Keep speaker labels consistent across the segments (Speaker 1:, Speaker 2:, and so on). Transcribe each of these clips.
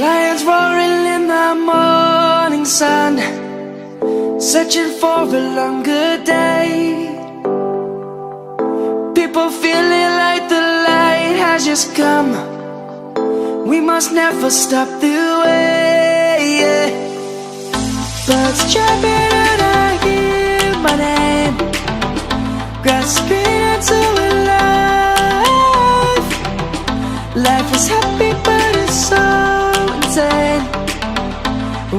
Speaker 1: Lions roaring in the morning sun, searching for a longer day. People feeling like the light has just come. We must never stop the way. Birds chirping and I hear my name, grasping into a life. Life is happy but it's so insane.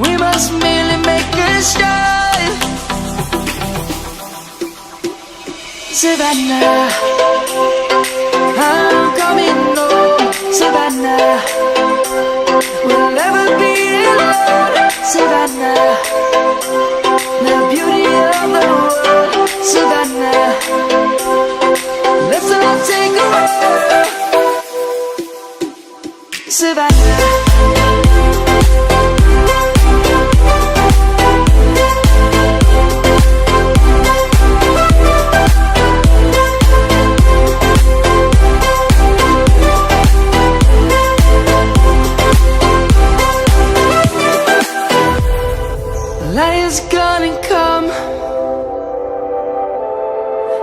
Speaker 1: We must merely make a start. Savannah, I'm coming home. Savannah, we'll never be alone. Savannah, the beauty of the world. Savannah, let's all take a walk. Savannah. Lion's gonna come.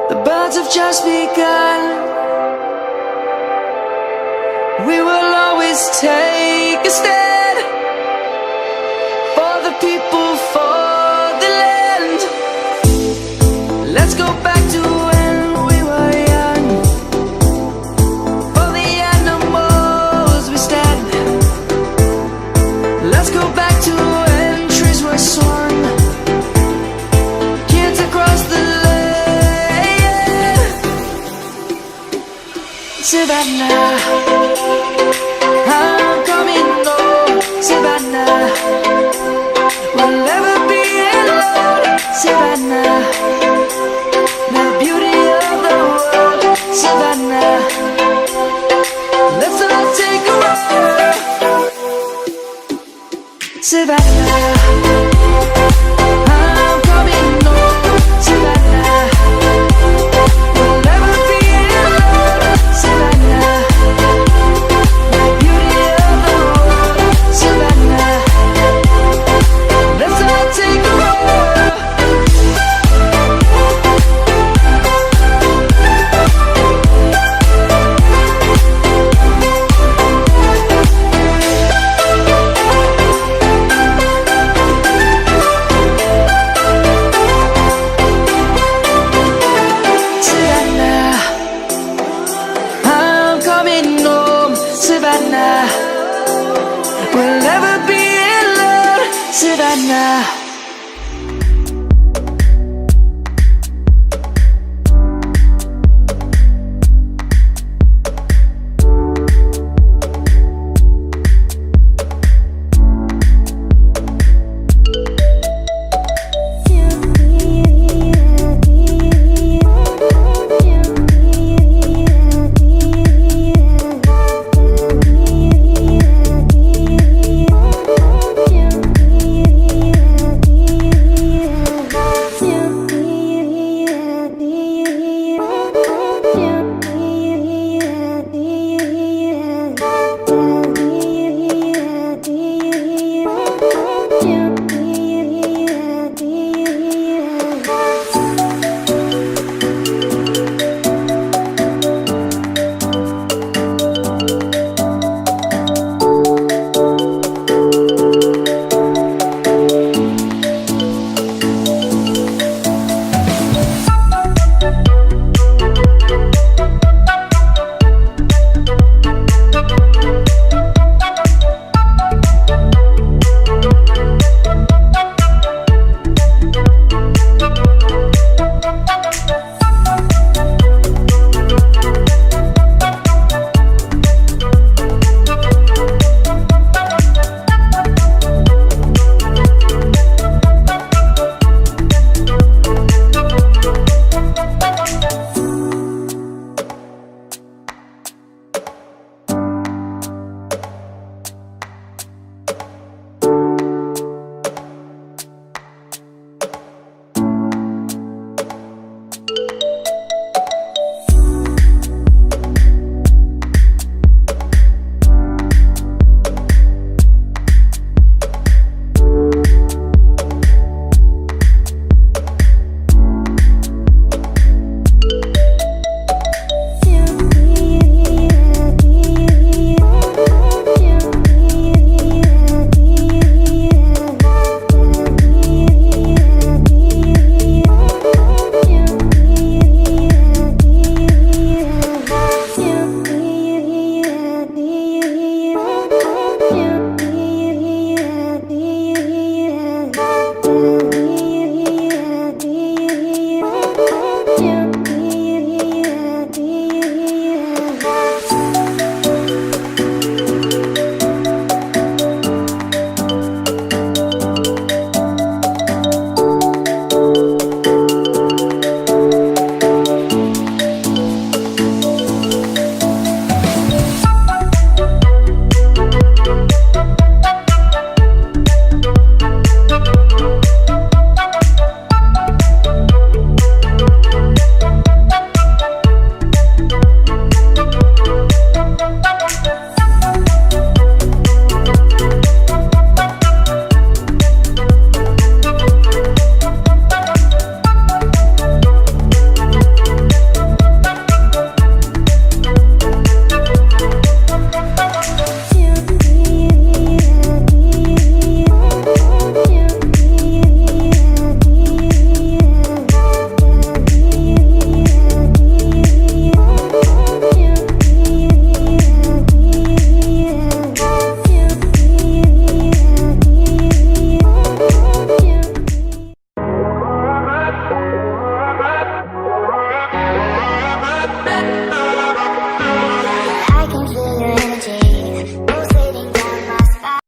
Speaker 1: The birds have just begun. We will always take a stand for the people, for the land. Let's go back to when we were young. For the animals we stand. Let's go back to when trees were swung. Kids across the land. Savannah, I'm coming home. Savannah, we'll never be alone. Savannah, the beauty of the world. Savannah, let's all take a walk. Savannah, I'm coming home. Savannah, we'll never be alone. Savannah, the beauty of the world. Savannah, let's all take a walk. Savannah, we'll never be alone. Savannah.